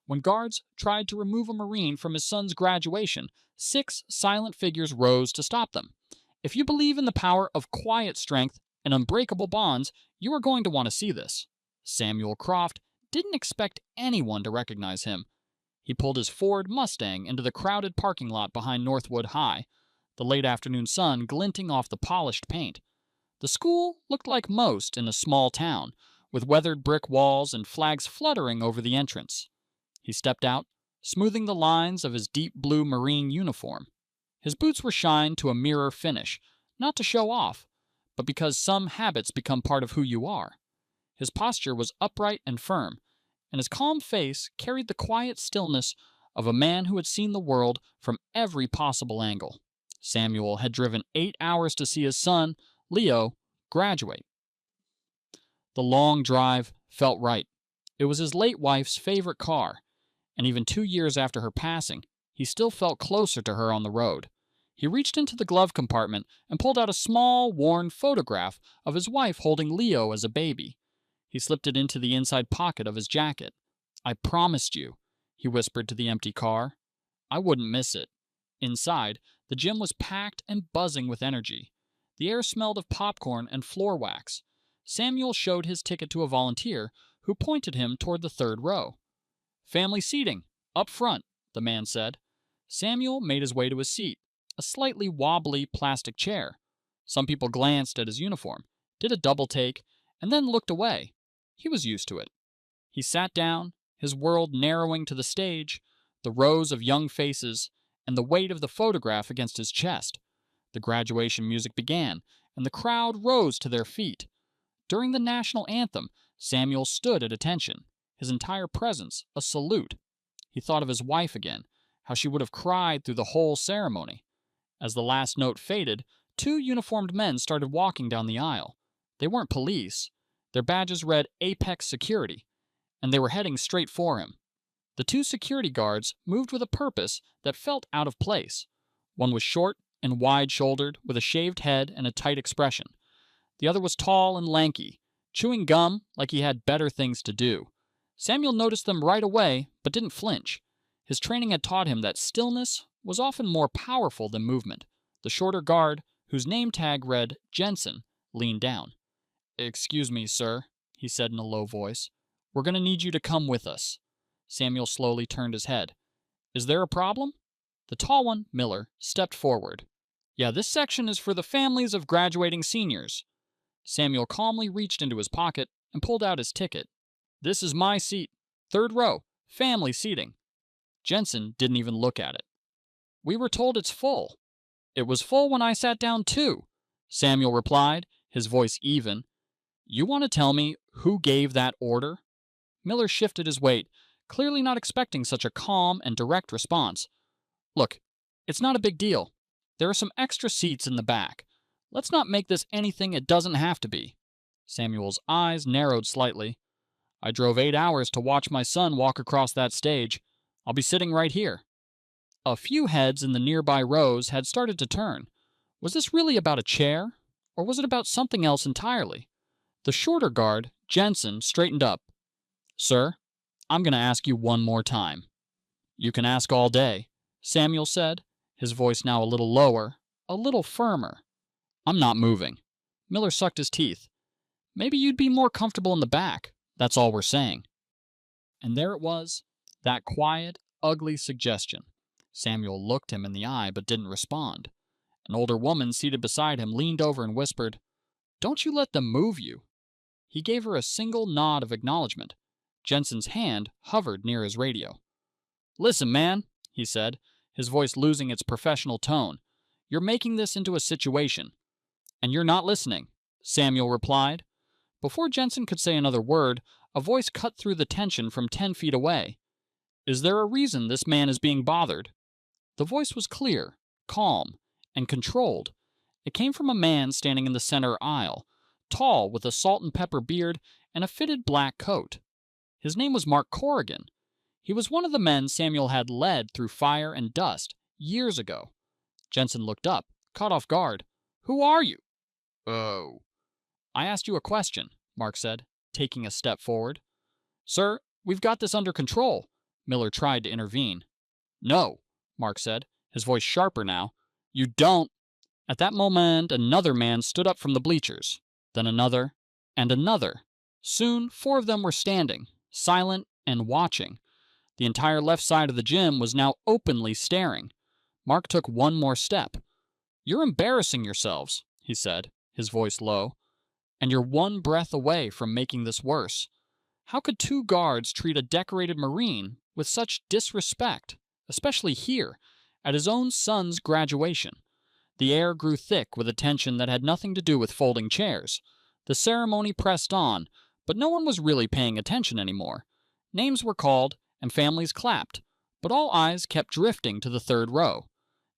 When guards tried to remove a Marine from his son's graduation, 6 silent figures rose to stop them. If you believe in the power of quiet strength and unbreakable bonds, you are going to want to see this. Samuel Croft didn't expect anyone to recognize him. He pulled his Ford Mustang into the crowded parking lot behind Northwood High, the late afternoon sun glinting off the polished paint. The school looked like most in a small town, with weathered brick walls and flags fluttering over the entrance. He stepped out, smoothing the lines of his deep blue Marine uniform. His boots were shined to a mirror finish, not to show off, but because some habits become part of who you are. His posture was upright and firm, and his calm face carried the quiet stillness of a man who had seen the world from every possible angle. Samuel had driven 8 hours to see his son, Leo, graduate. The long drive felt right. It was his late wife's favorite car, and even 2 years after her passing, he still felt closer to her on the road. He reached into the glove compartment and pulled out a small, worn photograph of his wife holding Leo as a baby. He slipped it into the inside pocket of his jacket. "I promised you," he whispered to the empty car. "I wouldn't miss it." Inside, the gym was packed and buzzing with energy. The air smelled of popcorn and floor wax. Samuel showed his ticket to a volunteer, who pointed him toward the third row. "Family seating, up front," the man said. Samuel made his way to his seat, a slightly wobbly plastic chair. Some people glanced at his uniform, did a double take, and then looked away. He was used to it. He sat down, his world narrowing to the stage, the rows of young faces, and the weight of the photograph against his chest. The graduation music began, and the crowd rose to their feet. During the national anthem, Samuel stood at attention, his entire presence a salute. He thought of his wife again, how she would have cried through the whole ceremony. As the last note faded, 2 uniformed men started walking down the aisle. They weren't police. Their badges read Apex Security, and they were heading straight for him. The 2 security guards moved with a purpose that felt out of place. One was short and wide-shouldered, with a shaved head and a tight expression. The other was tall and lanky, chewing gum like he had better things to do. Samuel noticed them right away, but didn't flinch. His training had taught him that stillness was often more powerful than movement. The shorter guard, whose name tag read Jensen, leaned down. "Excuse me, sir," he said in a low voice. "We're going to need you to come with us." Samuel slowly turned his head. "Is there a problem?" The tall one, Miller, stepped forward. "Yeah, this section is for the families of graduating seniors." Samuel calmly reached into his pocket and pulled out his ticket. "This is my seat. 3rd row. Family seating." Jensen didn't even look at it. "We were told it's full." "It was full when I sat down too," Samuel replied, his voice even. "You want to tell me who gave that order?" Miller shifted his weight, clearly not expecting such a calm and direct response. "Look, it's not a big deal. There are some extra seats in the back. Let's not make this anything it doesn't have to be." Samuel's eyes narrowed slightly. "I drove 8 hours to watch my son walk across that stage. I'll be sitting right here." A few heads in the nearby rows had started to turn. Was this really about a chair, or was it about something else entirely? The shorter guard, Jensen, straightened up. "Sir, I'm going to ask you one more time." "You can ask all day," Samuel said, his voice now a little lower, a little firmer. "I'm not moving." Miller sucked his teeth. "Maybe you'd be more comfortable in the back. That's all we're saying." And there it was, that quiet, ugly suggestion. Samuel looked him in the eye but didn't respond. An older woman seated beside him leaned over and whispered, "Don't you let them move you." He gave her a single nod of acknowledgement. Jensen's hand hovered near his radio. "Listen, man," he said, his voice losing its professional tone. "You're making this into a situation." "And you're not listening," Samuel replied. Before Jensen could say another word, a voice cut through the tension from 10 feet away. "Is there a reason this man is being bothered?" The voice was clear, calm, and controlled. It came from a man standing in the center aisle, tall with a salt and pepper beard and a fitted black coat. His name was Mark Corrigan. He was one of the men Samuel had led through fire and dust years ago. Jensen looked up, caught off guard. "Who are you?" "Oh." "I asked you a question," Mark said, taking a step forward. "Sir, we've got this under control. Miller tried to intervene. "No," Mark said, his voice sharper now. "You don't." At that moment, another man stood up from the bleachers. Then another, and another. Soon, 4 of them were standing, silent and watching. The entire left side of the gym was now openly staring. Mark took one more step. "You're embarrassing yourselves," he said, his voice low. "And you're one breath away from making this worse. How could 2 guards treat a decorated Marine with such disrespect, especially here, at his own son's graduation?" The air grew thick with a tension that had nothing to do with folding chairs. The ceremony pressed on, but no one was really paying attention anymore. Names were called, and families clapped, but all eyes kept drifting to the 3rd row.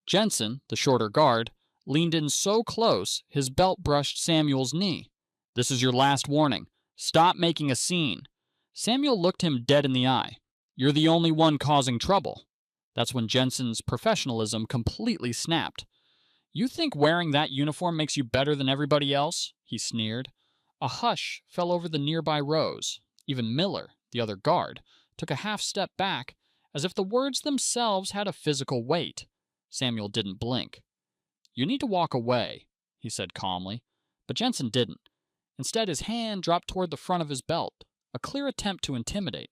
Jensen, the shorter guard, leaned in so close his belt brushed Samuel's knee. "This is your last warning. Stop making a scene." Samuel looked him dead in the eye. "You're the only one causing trouble." That's when Jensen's professionalism completely snapped. "You think wearing that uniform makes you better than everybody else?" he sneered. A hush fell over the nearby rows. Even Miller, the other guard, took a half step back, as if the words themselves had a physical weight. Samuel didn't blink. "You need to walk away," he said calmly. But Jensen didn't. Instead, his hand dropped toward the front of his belt, a clear attempt to intimidate.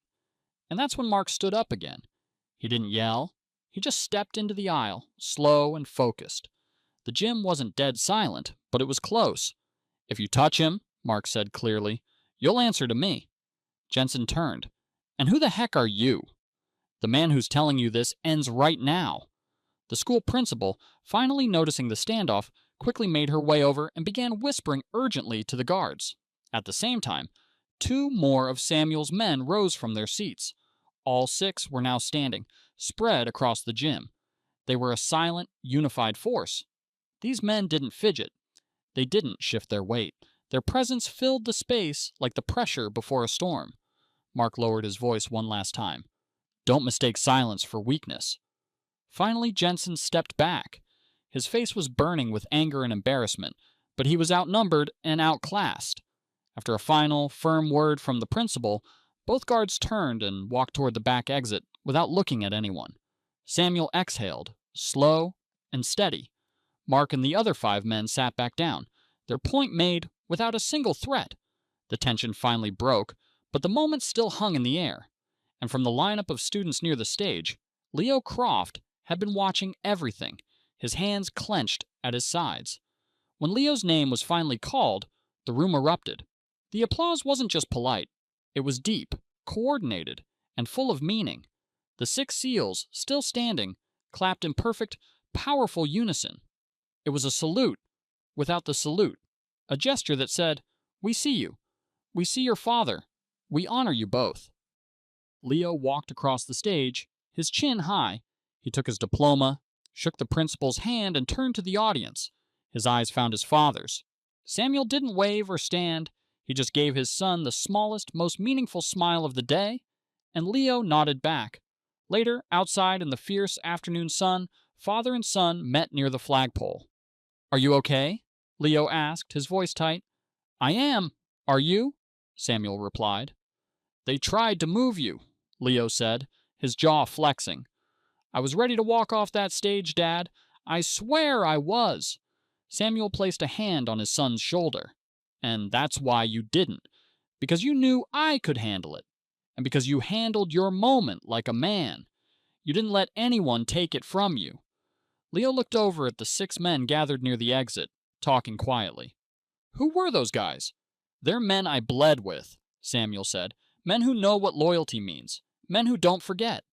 And that's when Mark stood up again. He didn't yell. He just stepped into the aisle, slow and focused. The gym wasn't dead silent, but it was close. "If you touch him," Mark said clearly, "you'll answer to me." Jensen turned. "And who the heck are you?" "The man who's telling you this ends right now." The school principal, finally noticing the standoff, quickly made her way over and began whispering urgently to the guards. At the same time, 2 more of Samuel's men rose from their seats. All 6 were now standing, spread across the gym. They were a silent, unified force. These men didn't fidget. They didn't shift their weight. Their presence filled the space like the pressure before a storm. Mark lowered his voice one last time. "Don't mistake silence for weakness." Finally, Jensen stepped back. His face was burning with anger and embarrassment, but he was outnumbered and outclassed. After a final, firm word from the principal, both guards turned and walked toward the back exit without looking at anyone. Samuel exhaled, slow and steady. Mark and the other 5 men sat back down, their point made without a single threat. The tension finally broke, but the moment still hung in the air. And from the lineup of students near the stage, Leo Croft had been watching everything, his hands clenched at his sides. When Leo's name was finally called, the room erupted. The applause wasn't just polite. It was deep, coordinated, and full of meaning. The 6 SEALs, still standing, clapped in perfect, powerful unison. It was a salute without the salute, a gesture that said, "We see you. We see your father. We honor you both." Leo walked across the stage, his chin high. He took his diploma, shook the principal's hand, and turned to the audience. His eyes found his father's. Samuel didn't wave or stand. He just gave his son the smallest, most meaningful smile of the day, and Leo nodded back. Later, outside in the fierce afternoon sun, father and son met near the flagpole. "Are you okay?" Leo asked, his voice tight. "I am. Are you?" Samuel replied. "They tried to move you," Leo said, his jaw flexing. "I was ready to walk off that stage, Dad. I swear I was." Samuel placed a hand on his son's shoulder. "And that's why you didn't. Because you knew I could handle it. And because you handled your moment like a man. You didn't let anyone take it from you." Leo looked over at the 6 men gathered near the exit, talking quietly. "Who were those guys?" "They're men I bled with," Samuel said. "Men who know what loyalty means. Men who don't forget."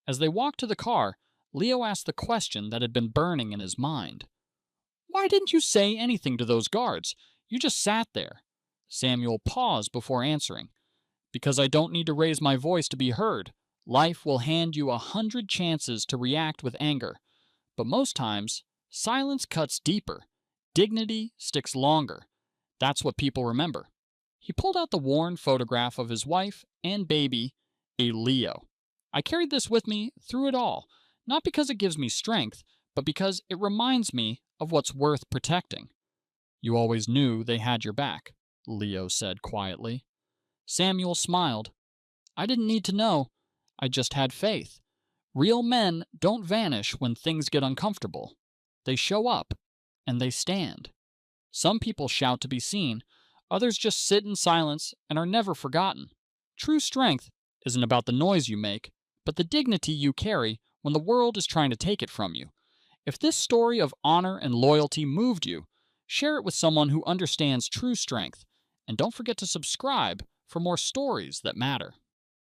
As they walked to the car, Leo asked the question that had been burning in his mind. "Why didn't you say anything to those guards? You just sat there." Samuel paused before answering. "Because I don't need to raise my voice to be heard. Life will hand you 100 chances to react with anger. But most times, silence cuts deeper. Dignity sticks longer. That's what people remember." He pulled out the worn photograph of his wife and baby, a Leo. "I carried this with me through it all, not because it gives me strength, but because it reminds me of what's worth protecting." "You always knew they had your back," Leo said quietly. Samuel smiled. "I didn't need to know. I just had faith. Real men don't vanish when things get uncomfortable. They show up, and they stand. Some people shout to be seen, others just sit in silence and are never forgotten. True strength isn't about the noise you make, but the dignity you carry when the world is trying to take it from you. If this story of honor and loyalty moved you, share it with someone who understands true strength, and don't forget to subscribe for more stories that matter.